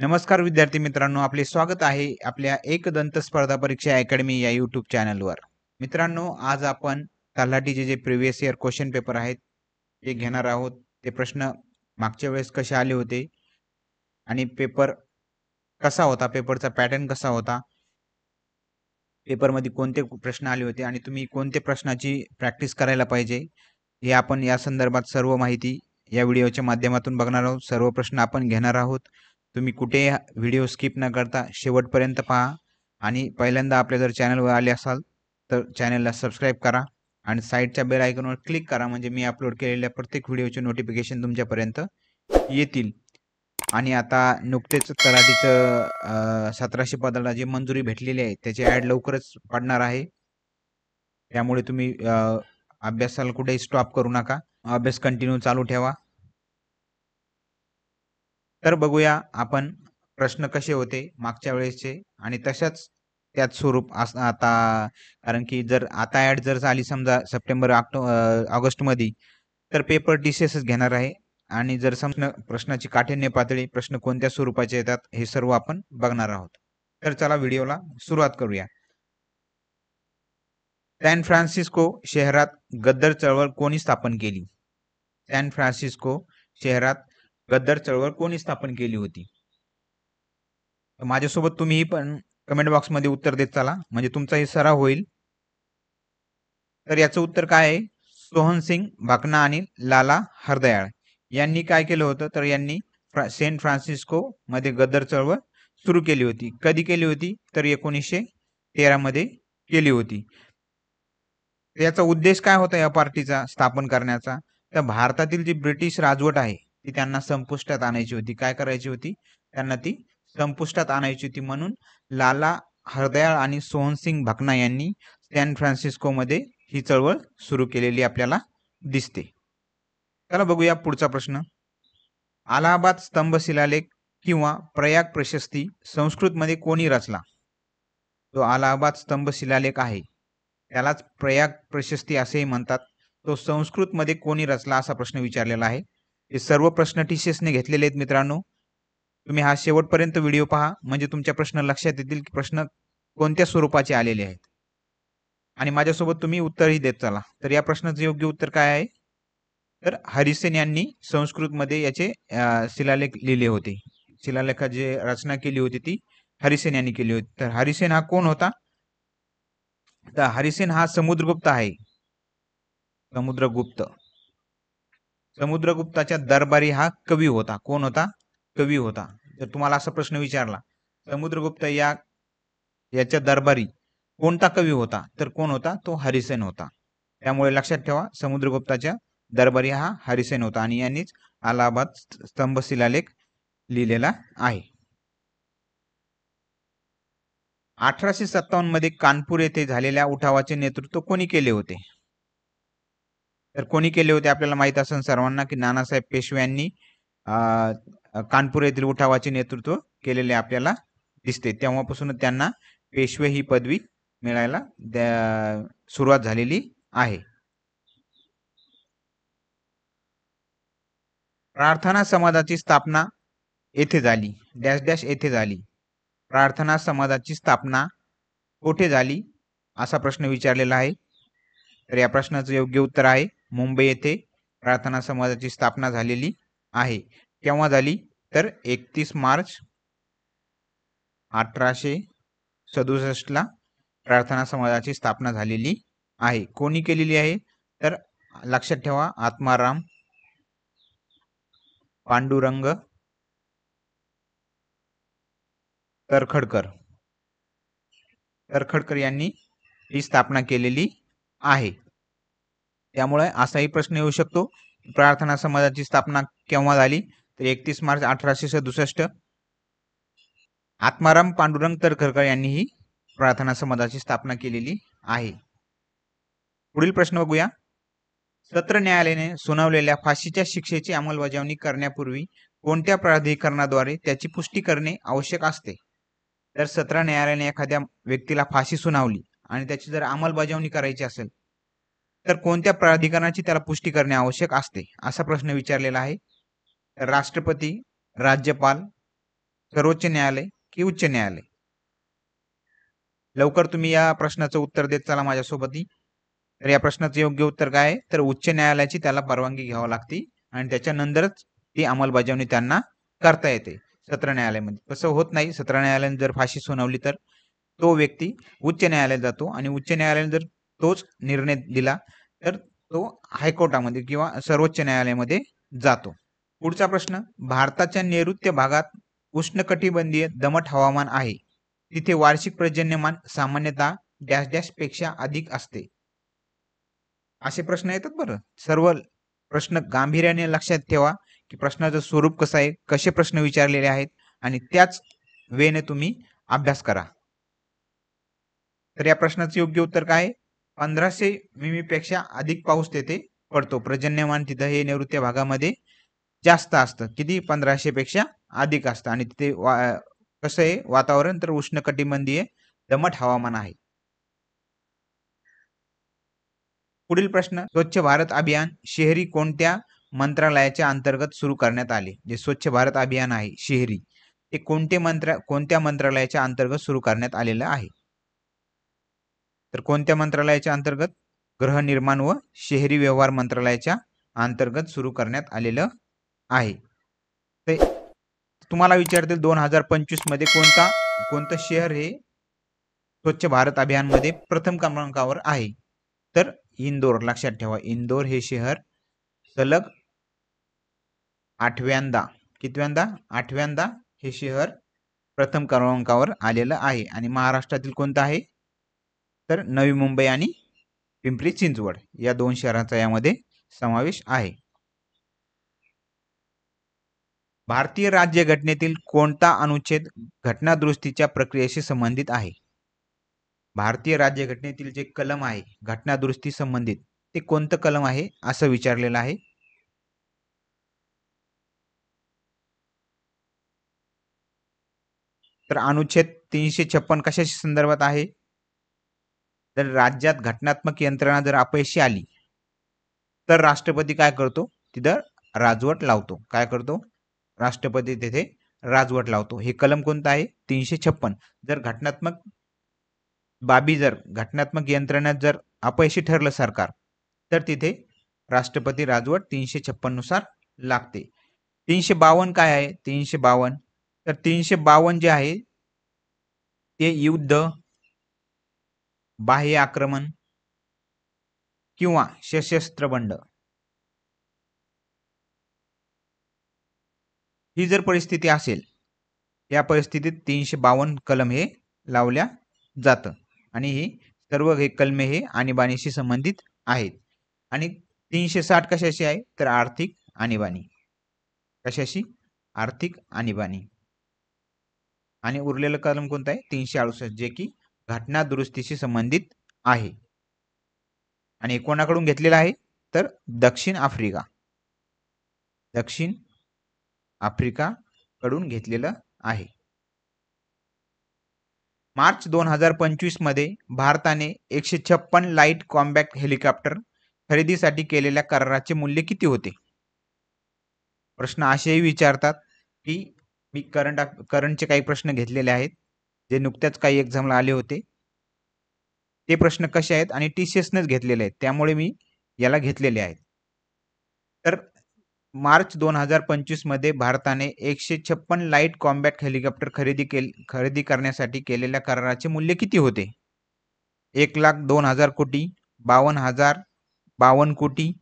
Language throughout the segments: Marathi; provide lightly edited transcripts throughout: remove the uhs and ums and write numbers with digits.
नमस्कार विद्यार्थी मित्रांनो, आपले स्वागत आहे आपल्या एकदंत स्पर्धा परीक्षा अकॅडमी या यूट्यूब चॅनलवर. मित्रांनो, आज आपण तलाठीचे जे प्रिव्हियस इयर क्वेश्चन पेपर आहेत ते घेणार आहोत. ते प्रश्न मागच्या वेळेस कसे आले होते आणि पेपर कसा होता, पेपरचा पॅटर्न कसा होता, पेपरमध्ये कोणते प्रश्न आले होते आणि तुम्ही कोणत्या प्रश्नाची प्रॅक्टिस करायला पाहिजे, हे आपण या संदर्भात सर्व माहिती या व्हिडिओच्या माध्यमातून बघणार आहोत. सर्व प्रश्न आपण घेणार आहोत. तुम्ही कुठेही व्हिडिओ स्किप न करता शेवटपर्यंत पहा आणि पहिल्यांदा आपल्या जर चॅनलवर आले असाल तर चॅनलला सबस्क्राईब करा आणि साईडच्या बेल आयकॉनवर क्लिक करा, म्हणजे मी अपलोड केलेल्या प्रत्येक व्हिडिओचे नोटिफिकेशन तुमच्यापर्यंत येतील. आणि आता नुकतेच तलाठीचं 1700 पदाला जी मंजुरी भेटलेली आहे त्याची ॲड लवकरच पडणार आहे. त्यामुळे तुम्ही अभ्यासाला कुठेही स्टॉप करू नका, अभ्यास कंटिन्यू चालू ठेवा. तर बघूया आपण प्रश्न कसे होते मागच्या वेळेसचे आणि तशाच त्याच स्वरूप आता, कारण की जर आता ॲड जर झाली समजा सप्टेंबर ऑगस्टमध्ये तर पेपर DCSच घेणार आहे. आणि जर समजा प्रश्नाची काठिण्य पातळी, प्रश्न कोणत्या स्वरूपाचे येतात हे सर्व आपण बघणार आहोत. तर चला व्हिडिओला सुरुवात करूया. सॅन फ्रान्सिस्को शहरात गद्दर चळवळ कोणी स्थापन केली? सॅन फ्रान्सिस्को शहरात गद्दर चळवळ कोणी स्थापन केली होती? माझ्यासोबत तुम्ही पण कमेंट बॉक्समध्ये उत्तर देत चला, म्हणजे तुमचा हे सराव होईल. तर याचं उत्तर काय आहे? सोहनसिंग भाकना आणि लाला हरदयाळ यांनी काय केलं होतं, तर यांनी सेंट फ्रान्सिस्को मध्ये गद्दर चळवळ सुरू केली होती. कधी केली होती? तर 1913 मध्ये केली होती. याचा उद्देश काय होता या पार्टीचा स्थापन करण्याचा? तर भारतातील जी ब्रिटिश राजवट आहे ती त्यांना संपुष्टात आणायची होती. काय करायची होती? त्यांना ती संपुष्टात आणायची होती. म्हणून लाला हरदयाळ आणि सोहनसिंग भाकना यांनी सॅन फ्रान्सिस्को मध्ये ही चळवळ सुरू केलेली आपल्याला दिसते. चला बघूया पुढचा प्रश्न. अलाहाबाद स्तंभ शिलालेख किंवा प्रयाग प्रशस्ती संस्कृत मध्ये कोणी रचला? तो अलाहाबाद स्तंभ शिलालेख आहे त्यालाच प्रयाग प्रशस्ती असेही म्हणतात. तो संस्कृत मध्ये कोणी रचला असा प्रश्न विचारलेला आहे. हे सर्व प्रश्न TCSने घेतलेले आहेत मित्रांनो. तुम्ही हा शेवटपर्यंत व्हिडिओ पहा, म्हणजे तुमच्या प्रश्न लक्षात येतील की प्रश्न कोणत्या स्वरूपाचे आलेले आहेत आणि माझ्यासोबत तुम्ही उत्तरही देत चला. तर या प्रश्नाचं योग्य उत्तर काय आहे? तर हरिसेन यांनी संस्कृतमध्ये याचे शिलालेख लिहिले होते. शिलालेखाची रचना केली होती ती हरिसेन यांनी केली होती. तर हरिसेन हा कोण होता? तर हरिसेन हा समुद्रगुप्त आहे. समुद्रगुप्ताच्या दरबारी हा कवी होता. कोण होता? कवी होता. जर तुम्हाला असा प्रश्न विचारला समुद्रगुप्त याच्या दरबारी कोणता कवी होता, तर कोण होता? तो हरिसेन होता. त्यामुळे लक्षात ठेवा, समुद्रगुप्ताच्या दरबारी हा हरिसेन होता आणि यांनीच अलाहाबाद स्तंभ शिलालेख लिहिलेला आहे. 1857 मध्ये कानपूर येथे झालेल्या उठावाचे नेतृत्व कोणी केले होते? तर कोणी केले होते आपल्याला माहित असेल सर्वांना की नानासाहेब पेशवे यांनी कानपूर येथील उठावाचे नेतृत्व केलेले आपल्याला दिसते. तेव्हापासून त्यांना पेशवे ही पदवी मिळायला सुरुवात झालेली आहे. प्रार्थना समाजाची स्थापना येथे झाली, डॅश डॅश येथे झाली. प्रार्थना समाजाची स्थापना कोठे झाली असा प्रश्न विचारलेला आहे. तर या प्रश्नाचं योग्य उत्तर आहे मुंबई येथे प्रार्थना समाजाची स्थापना झालेली आहे. केव्हा झाली? तर 31 मार्च 1867 ला प्रार्थना समाजाची स्थापना झालेली आहे. कोणी केलेली आहे? तर लक्षात ठेवा, आत्माराम पांडुरंग तरखडकर यांनी ही स्थापना केलेली आहे. त्यामुळे असाही प्रश्न येऊ शकतो, प्रार्थना समाजाची स्थापना केव्हा झाली? तर 31 मार्च 1867. आत्माराम पांडुरंग तरखडकर यांनी ही प्रार्थना समाजाची स्थापना केलेली आहे. पुढील प्रश्न बघूया. सत्र न्यायालयाने सुनावलेल्या फाशीच्या शिक्षेची अंमलबजावणी करण्यापूर्वी कोणत्या प्राधिकरणाद्वारे त्याची पुष्टी करणे आवश्यक असते? तर सत्र न्यायालयाने एखाद्या व्यक्तीला फाशी सुनावली आणि त्याची जर अंमलबजावणी करायची असेल तर कोणत्या प्राधिकरणाची त्याला पुष्टी करणे आवश्यक असते असा प्रश्न विचारलेला आहे. राष्ट्रपती, राज्यपाल, सर्वोच्च न्यायालय की उच्च न्यायालय? लवकर तुम्ही या प्रश्नाचं उत्तर देत चला माझ्यासोबत. तर या प्रश्नाचं योग्य उत्तर काय आहे? तर उच्च न्यायालयाची त्याला परवानगी घ्यावी लागते आणि त्याच्यानंतरच ती अंमलबजावणी त्यांना करता येते सत्र न्यायालयामध्ये. तसं होत नाही. सत्र न्यायालयाने जर फाशी सुनावली तर तो व्यक्ती उच्च न्यायालयात जातो आणि उच्च न्यायालयाने जर तोच निर्णय दिला तर तो हायकोर्टामध्ये किंवा सर्वोच्च न्यायालयामध्ये जातो. पुढचा प्रश्न, भारताच्या नैऋत्य भागात उष्णकटिबंधीय दमट हवामान आहे. तिथे वार्षिक पर्जन्यमान सामान्यतः डॅश डॅश पेक्षा अधिक असते. असे प्रश्न येतात बरं. सर्व प्रश्न गांभीर्याने लक्षात ठेवा की प्रश्नाचं स्वरूप कसं आहे, कसे प्रश्न विचारलेले आहेत आणि त्याच वेने तुम्ही अभ्यास करा. तर या प्रश्नाचं योग्य उत्तर काय आहे? 1500 मिमी पेक्षा अधिक पाऊस तेथे पडतो. पर्जन्यमान तिथं हे नैऋत्य भागामध्ये जास्त असतं. किती? 1500 पेक्षा अधिक असतं आणि तिथे कसं आहे वातावरण? तर उष्णकटिबंधीय दमट हवामान आहे. पुढील प्रश्न, स्वच्छ भारत अभियान शहरी कोणत्या मंत्रालयाच्या अंतर्गत सुरू करण्यात आले? जे स्वच्छ भारत अभियान आहे शहरी, ते कोणत्या मंत्रालयाच्या अंतर्गत सुरू करण्यात आलेलं आहे? तर कोणत्या मंत्रालयाच्या अंतर्गत? गृहनिर्माण व शहरी व्यवहार मंत्रालयाच्या अंतर्गत सुरू करण्यात आलेलं आहे. ते तुम्हाला विचारतील 2025 मध्ये कोणतं शहर हे स्वच्छ भारत अभियान मध्ये प्रथम क्रमांकावर आहे? तर इंदोर. लक्षात ठेवा, इंदोर हे शहर सलग 8व्यांदा, कितव्यांदा? 8व्यांदा हे शहर प्रथम क्रमांकावर आलेलं आहे. आणि महाराष्ट्रातील कोणतं आहे? तर नवी मुंबई आणि पिंपरी चिंचवड या 2 शहरांचा यामध्ये समावेश आहे. भारतीय राज्यघटनेतील कोणता अनुच्छेद घटनादुरुस्तीच्या प्रक्रियेशी संबंधित आहे? भारतीय राज्यघटनेतील जे कलम आहे घटनादुरुस्ती संबंधित, ते कोणतं कलम आहे असं विचारलेलं आहे? तर अनुच्छेद 356 कशाशी संदर्भात आहे? तर राज्यात घटनात्मक यंत्रणा जर अपयशी आली तर राष्ट्रपती काय करतो? तिथं राजवट लावतो. काय करतो? राष्ट्रपती तिथे राजवट लावतो. हे कलम कोणतं आहे? 356. जर घटनात्मक यंत्रणेत जर अपयशी ठरलं सरकार तर तिथे राष्ट्रपती राजवट 356 नुसार लागते. 352 काय आहे? 352, तर 352 जे आहे ते युद्ध, बाह्य आक्रमण किंवा सशस्त्र बंड ही जर परिस्थिती असेल, या परिस्थितीत 352 कलम हे लावल्या जातं आणि ही सर्व हे कलमे हे आणीबाणीशी संबंधित आहेत. आणि 360 कशाशी आहे? तर आर्थिक आणीबाणी. कशाशी? आर्थिक आणीबाणी. आणि उरलेलं कलम कोणतं आहे? 368, जे की घटना दुरुस्तीशी संबंधित आहे. आणि कोणाकडून घेतलेला आहे? तर दक्षिण आफ्रिका कडून घेतलेलं आहे. मार्च 2025 मध्ये भारताने 156 लाईट कॉम्बॅक्ट हेलिकॉप्टर खरेदीसाठी केलेल्या कराराचे मूल्य किती होते? प्रश्न असेही विचारतात की मी करंटचे काही प्रश्न घेतलेले आहेत जे नुकत्याच काही एक्झामला आले होते. ते प्रश्न कसे आहेत आणि TCSनेच घेतलेले आहेत, त्यामुळे मी याला घेतलेले आहेत. तर मार्च 2025 मध्ये भारताने 156 लाईट कॉम्बॅक्ट हेलिकॉप्टर खरेदी करण्यासाठी केलेल्या कराराचे मूल्य किती होते? 1,02,000 कोटी, 52,052 कोटी,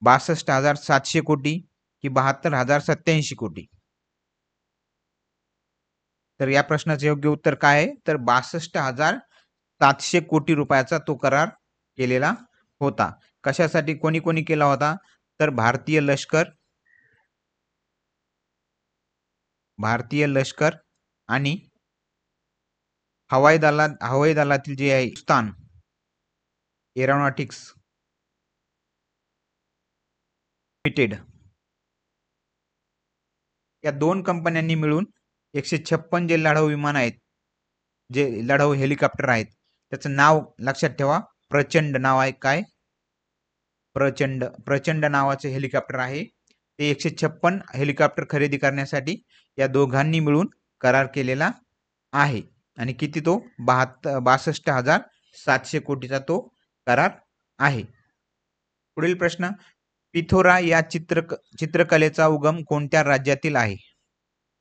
62,700 कोटी की 72,087 कोटी? तर या प्रश्नाचे योग्य उत्तर काय आहे? तर 62,700 कोटी रुपयाचा तो करार केलेला होता. कशासाठी? कोणी कोणी केला होता? तर भारतीय लष्कर आणि हवाई दलातील जे आहे हिंदुस्थान एरोनॉटिक्स लिमिटेड, या 2 कंपन्यांनी मिळून 156 जे लढाऊ विमान आहेत, जे लढाऊ हेलिकॉप्टर आहेत, त्याचं नाव लक्षात ठेवा. प्रचंड नाव आहे. काय? प्रचंड नावाचे हेलिकॉप्टर आहे. ते 156 हेलिकॉप्टर खरेदी करण्यासाठी या दोघांनी मिळून करार केलेला आहे आणि किती तो 62,700 कोटीचा तो करार आहे. पुढील प्रश्न, पिथोरा या चित्रकलेचा उगम कोणत्या राज्यातील आहे?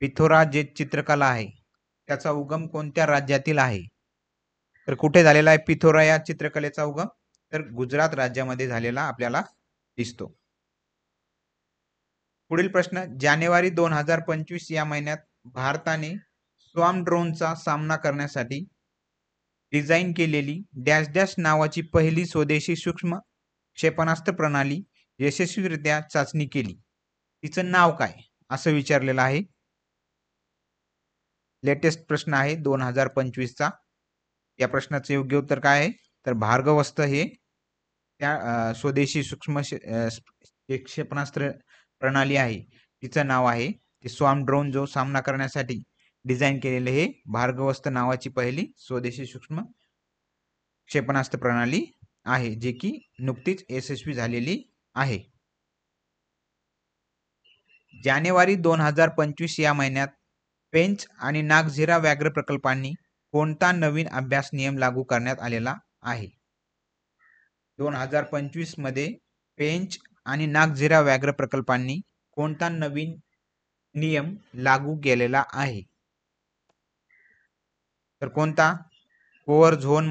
पिथोरा जे चित्रकला आहे त्याचा उगम कोणत्या राज्यातील आहे? तर कुठे झालेला आहे पिथोरा या चित्रकलेचा उगम? तर गुजरात राज्यामध्ये झालेला आपल्याला दिसतो. पुढील प्रश्न, जानेवारी 2025 या महिन्यात भारताने स्वार्म ड्रोनचा सामना करण्यासाठी डिझाईन केलेली डॅश डॅश नावाची पहिली स्वदेशी सूक्ष्म क्षेपणास्त्र प्रणाली यशस्वीरित्या चाचणी केली. तिचं नाव काय असं विचारलेलं आहे. लेटेस्ट प्रश्न आहे 2025 चा. या प्रश्नाचं योग्य उत्तर काय आहे? तर भार्गवस्त्र हे त्या स्वदेशी सूक्ष्म क्षेपणास्त्र प्रणाली आहे तिचं नाव आहे. ते स्वार्म ड्रोन जो सामना करण्यासाठी डिझाईन केलेले हे भार्गवस्त्र नावाची पहिली स्वदेशी सूक्ष्म क्षेपणास्त्र प्रणाली आहे जे की नुकतीच यशस्वी झालेली आहे. जानेवारी 2025 या महिन्यात पेंच आणि नागझिरा व्याघ्र प्रकल्पांनी कोणता नवीन अभ्यास नियम लागू करण्यात आलेला आहे? 2025 मध्ये पेंच आणि नागझिरा व्याघ्र प्रकल्पांनी कोणता नवीन नियम लागू केलेला आहे? तर कोणता? कोर झोन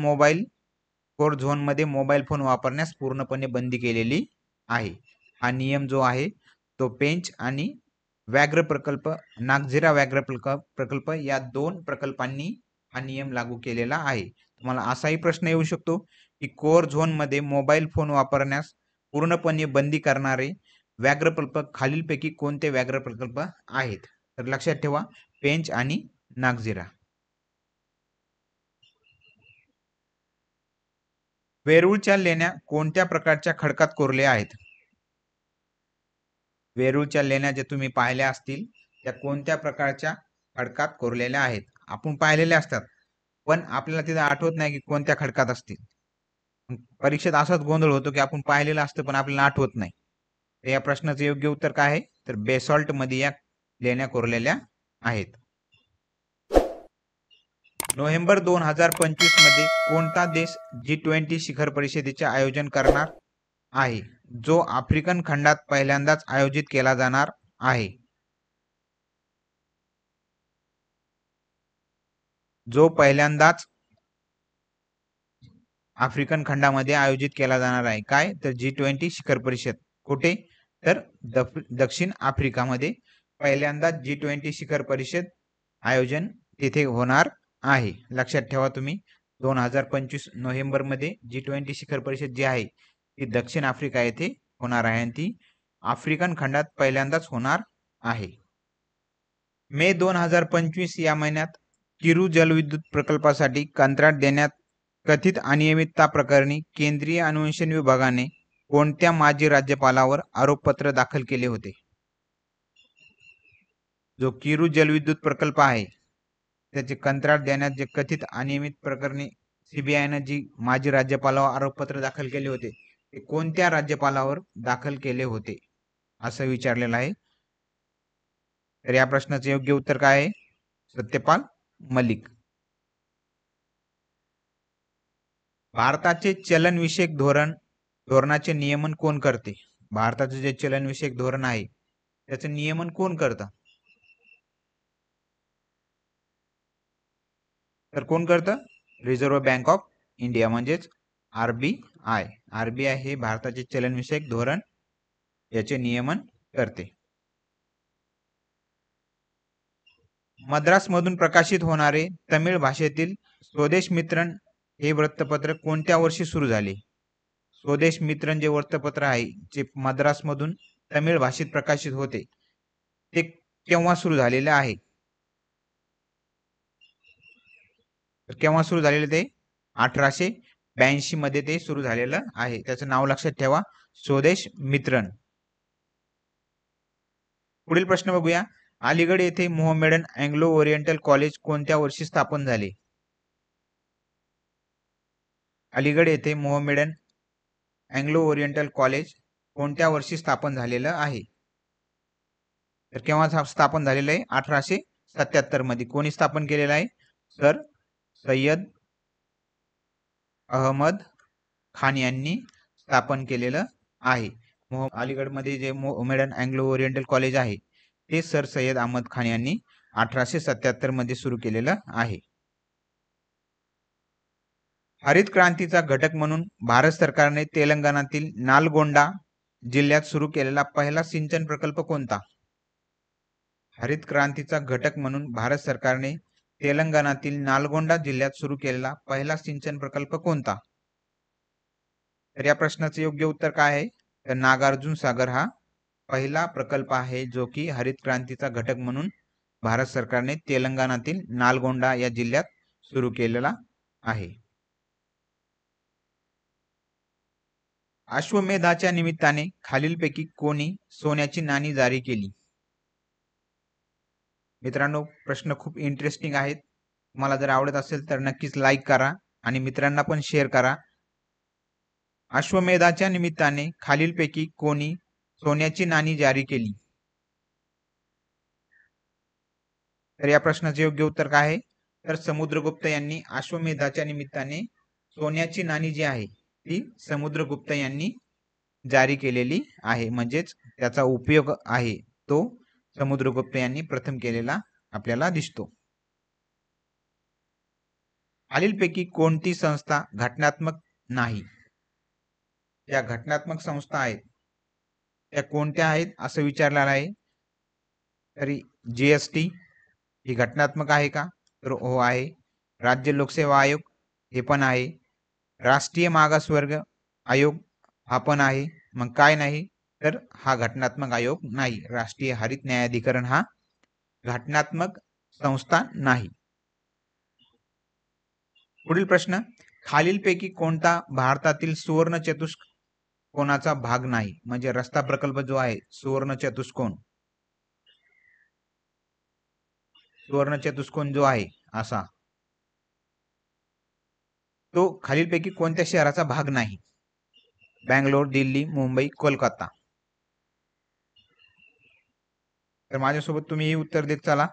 मध्ये मोबाईल फोन वापरण्यास पूर्णपणे बंदी केलेली आहे. हा नियम जो आहे तो पेंच आणि व्याघ्र प्रकल्प नागझिरा व्याघ्र प्रकल्प या 2 प्रकल्पांनी हा नियम लागू केलेला आहे. तुम्हाला असाही प्रश्न येऊ शकतो की कोर झोन मध्ये मोबाईल फोन वापरण्यास पूर्णपणे बंदी करणारे व्याघ्र प्रकल्प खालीलपैकी कोणते व्याघ्र प्रकल्प आहेत? तर लक्षात ठेवा पेंच आणि नागझिरा. वेरूळच्या लेण्या कोणत्या प्रकारच्या खडकात कोरल्या आहेत? वेरूळच्या लेण्या जे तुम्ही पाहिल्या असतील त्या कोणत्या प्रकारच्या खडकात कोरलेल्या आहेत? आपण पाहिलेल्या असतात पण आपल्याला तिथे आठवत नाही की कोणत्या खडकात असतील. परीक्षेत असाच गोंधळ होतो की आपण पाहिलेलं असतं पण आपल्याला आठवत नाही. तर या प्रश्नाचं योग्य उत्तर काय आहे? तर बेसॉल्ट मध्ये या लेण्या कोरलेल्या आहेत. नोव्हेंबर 2025 मध्ये कोणता देश G20 शिखर परिषदेचे आयोजन करणार आहे जो आफ्रिकन खंडात पहिल्यांदाच आयोजित केला जाणार आहे? जो पहिल्यांदाच आफ्रिकन खंडामध्ये आयोजित केला जाणार आहे. काय? तर G20 शिखर परिषद. कुठे? तर दक्षिण आफ्रिकामध्ये पहिल्यांदाच G20 शिखर परिषद आयोजन तिथे होणार आहे. लक्षात ठेवा तुम्ही 2025 नोव्हेंबर मध्ये G20 शिखर परिषद जी आहे ती दक्षिण आफ्रिका येथे होणार आहे आणि ती आफ्रिकन खंडात पहिल्यांदाच होणार आहे. मे 2025 या महिन्यात किरू जलविद्युत प्रकल्पासाठी कंत्राट देण्यात कथित अनियमितता प्रकरणी केंद्रीय अन्वेषण विभागाने कोणत्या माजी राज्यपालावर आरोपपत्र दाखल केले होते? जो किरू जलविद्युत प्रकल्प आहे त्याचे कंत्राट देण्यात जे कथित अनियमित प्रकरणी सीबीआयने जी माजी राज्यपालावर आरोपपत्र दाखल केले होते ते कोणत्या राज्यपालावर दाखल केले होते असं विचारलेलं आहे. तर या प्रश्नाचे योग्य उत्तर काय आहे? सत्यपाल मलिक. भारताचे चलनविषयक धोरणाचे नियमन कोण करते? भारताचे जे चलनविषयक धोरण आहे त्याचे नियमन कोण करतं? तर कोण करतं? रिझर्व्ह बँक ऑफ इंडिया म्हणजेच RBI. RBI हे भारताचे चलनविषयक धोरण याचे नियमन करते. मद्रास मधून प्रकाशित होणारे तमिळ भाषेतील स्वदेश मित्रन हे वृत्तपत्र कोणत्या वर्षी सुरू झाले? स्वदेश मित्रन जे वृत्तपत्र आहे जे मद्रास मधून तमिळ भाषेत प्रकाशित होते ते केव्हा सुरू झालेले आहे? केव्हा सुरू झालेले ते? 1882 मध्ये ते सुरू झालेलं आहे. त्याचं नाव लक्षात ठेवा स्वदेश मित्रन. पुढील प्रश्न बघूया. अलीगड येथे मोहम्मेडन अँग्लो ओरिएंटल कॉलेज कोणत्या वर्षी स्थापन झाले? अलीगड येथे मोहम्मेडन अँग्लो ओरिएंटल कॉलेज कोणत्या वर्षी स्थापन झालेलं आहे? तर केव्हा स्थापन झालेलं आहे? 1877 मध्ये कोणी स्थापन केलेला आहे? सर सय्यद अहमद खान यांनी स्थापन केलेलं आहे. अलीगडमध्ये जे मोहम्मडन अँग्लो ओरिएंटल कॉलेज आहे ते सर सय्यद अहमद खान यांनी 1877 मध्ये सुरू केलेलं आहे. हरित क्रांतीचा घटक म्हणून भारत सरकारने तेलंगणातील नालगोंडा जिल्ह्यात सुरू केलेला पहिला सिंचन प्रकल्प कोणता? हरित क्रांतीचा घटक म्हणून भारत सरकारने तेलंगणातील नालगोंडा जिल्ह्यात सुरू केलेला पहिला सिंचन प्रकल्प कोणता? तर या प्रश्नाचे योग्य उत्तर काय आहे? तर नागार्जुन सागर हा पहिला प्रकल्प आहे जो की हरित क्रांतीचा घटक म्हणून भारत सरकारने तेलंगणातील नालगोंडा या जिल्ह्यात सुरू केलेला आहे. अश्वमेधाच्या निमित्ताने खालीलपैकी कोणी सोन्याची नाणी जारी केली? मित्रांनो, प्रश्न खूप इंटरेस्टिंग आहेत. तुम्हाला जर आवडत असेल तर नक्कीच लाईक करा आणि मित्रांना पण शेअर करा. अश्वमेधाच्या निमित्ताने खालीलपैकी कोणी सोन्याची नाणी जारी केली? तर या प्रश्नाचे योग्य उत्तर काय आहे? तर समुद्रगुप्त यांनी अश्वमेधाच्या निमित्ताने सोन्याची नाणी जी आहे ती समुद्रगुप्त यांनी जारी केलेली आहे. म्हणजेच त्याचा उपयोग आहे तो समुद्रगुप्त यांनी प्रथम केलेला आपल्याला दिसतो. खालीलपैकी कोणती संस्था घटनात्मक नाही? या घटनात्मक संस्था आहेत त्या कोणत्या आहेत असं विचारलेलं आहे. तरी जीएसटी ही घटनात्मक आहे का? तर हो आहे. राज्य लोकसेवा आयोग हे पण आहे. राष्ट्रीय मागासवर्ग आयोग हा पण आहे. मग काय नाही? तर हा घटनात्मक आयोग नाही. राष्ट्रीय हरित न्यायाधिकरण हा घटनात्मक संस्था नाही. पुढील प्रश्न, खालीलपैकी कोणता भारतातील सुवर्ण चतुष्कोणाचा भाग नाही? म्हणजे रस्ता प्रकल्प जो आहे सुवर्ण चतुष्कोण, सुवर्ण चतुष्कोण जो आहे असा तो खालीलपैकी कोणत्या शहराचा भाग नाही? बँगलोर, दिल्ली, मुंबई, कोलकाता. तर माझ्यासोबत तुम्ही उत्तर देत चला.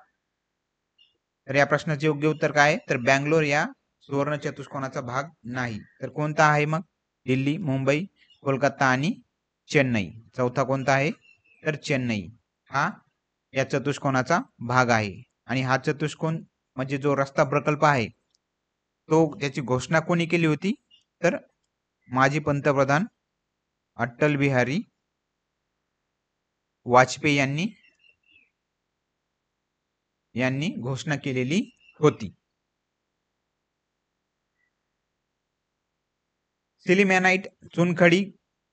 तर या प्रश्नाचे योग्य उत्तर काय आहे? तर बँगलोर या सुवर्ण चतुष्कोणाचा भाग नाही. तर कोणता आहे मग? दिल्ली, मुंबई, कोलकाता आणि चेन्नई. चौथा कोणता आहे? तर चेन्नई हा या चतुष्कोणाचा भाग आहे. आणि हा चतुष्कोण म्हणजे जो रस्ता प्रकल्प आहे तो त्याची घोषणा कोणी केली होती? तर माजी पंतप्रधान अटल बिहारी वाजपेयी यांनी घोषणा केलेली होती. सिलिमॅनाइट, चुनखडी,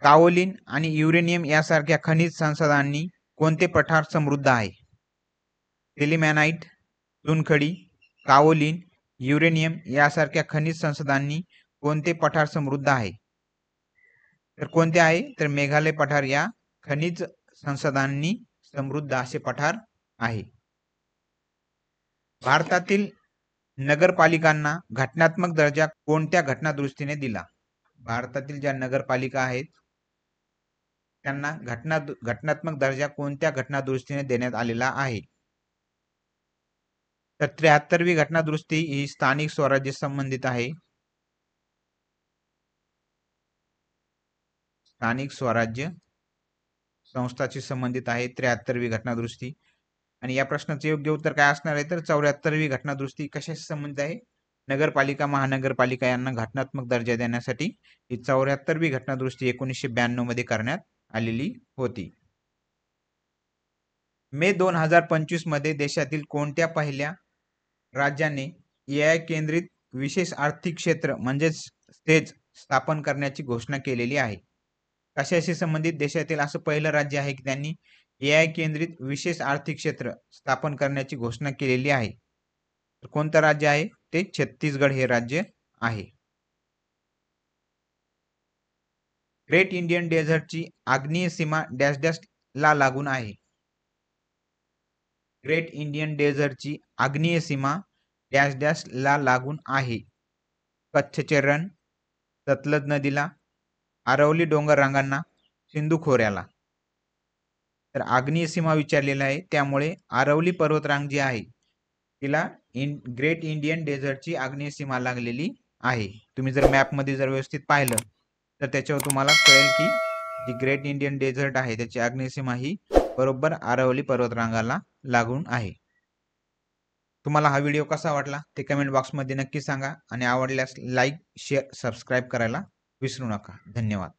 काओलिन आणि युरेनियम यासारख्या खनिज संसाधनांनी कोणते पठार समृद्ध आहे? सिलिमॅनाइट, चुनखडी, काओलिन, युरेनियम यासारख्या खनिज संसाधनांनी कोणते पठार समृद्ध आहे? तर कोणते आहे? तर मेघालय पठार या खनिज संसाधनांनी समृद्ध असे पठार आहे. भारतातील नगरपालिकांना घटनात्मक दर्जा कोणत्या घटनादुरुस्तीने दिला? भारतातील ज्या नगरपालिका आहेत त्यांना घटनात्मक दर्जा कोणत्या घटनादुरुस्तीने देण्यात आलेला आहे? तर 73वी घटनादुरुस्ती ही स्थानिक स्वराज्य संबंधित आहे. स्थानिक स्वराज्य संस्थाशी संबंधित आहे 73वी घटनादुरुस्ती. आणि या प्रश्नाचे योग्य उत्तर काय असणार आहे? तर 74वी घटनादुरुस्ती कशाशी संबंधित आहे? नगरपालिका, महानगरपालिका यांना घटनात्मक दर्जा देण्यासाठी ही 74वी घटनादुरुस्ती 1992 मध्ये करण्यात आलेली होती. मे 2025 मध्ये देशातील कोणत्या पहिल्या राज्याने एआय केंद्रित विशेष आर्थिक क्षेत्र म्हणजेच स्टेज स्थापन करण्याची घोषणा केलेली आहे? कशाशी संबंधित देशातील असं पहिलं राज्य आहे की त्यांनी एआय केंद्रित विशेष आर्थिक क्षेत्र स्थापन करण्याची घोषणा केलेली आहे? तर कोणतं राज्य आहे? ते छत्तीसगड हे राज्य आहे. ग्रेट इंडियन डेझर्टची आग्नेय सीमा डॅश डॅश ला लागून आहे? ग्रेट इंडियन डेझर्टची आग्नेय सीमा डॅश डॅश ला लागून आहे? कच्छचे रण, सतलज नदीला, अरवली डोंगर रांगांना, सिंधू खोऱ्याला. तर आग्नेय सीमा विचारलेला आहे त्यामुळे अरवली पर्वतरांग जी आहे तिला ग्रेट इंडियन डेझर्टची आग्नेय सीमा लागलेली आहे. तुम्ही जर मॅपमध्ये जर व्यवस्थित पाहिलं तर त्याच्यावर तुम्हाला कळेल की जी ग्रेट इंडियन डेझर्ट आहे त्याची आग्नेय सीमा ही बरोबर आरावली पर्वतरांगाला लागून आहे. तुम्हाला हा व्हिडिओ कसा वाटला ते कमेंट बॉक्समध्ये नक्की सांगा आणि आवडल्यास लाईक, शेअर, सबस्क्राईब करायला विसरू नका. धन्यवाद.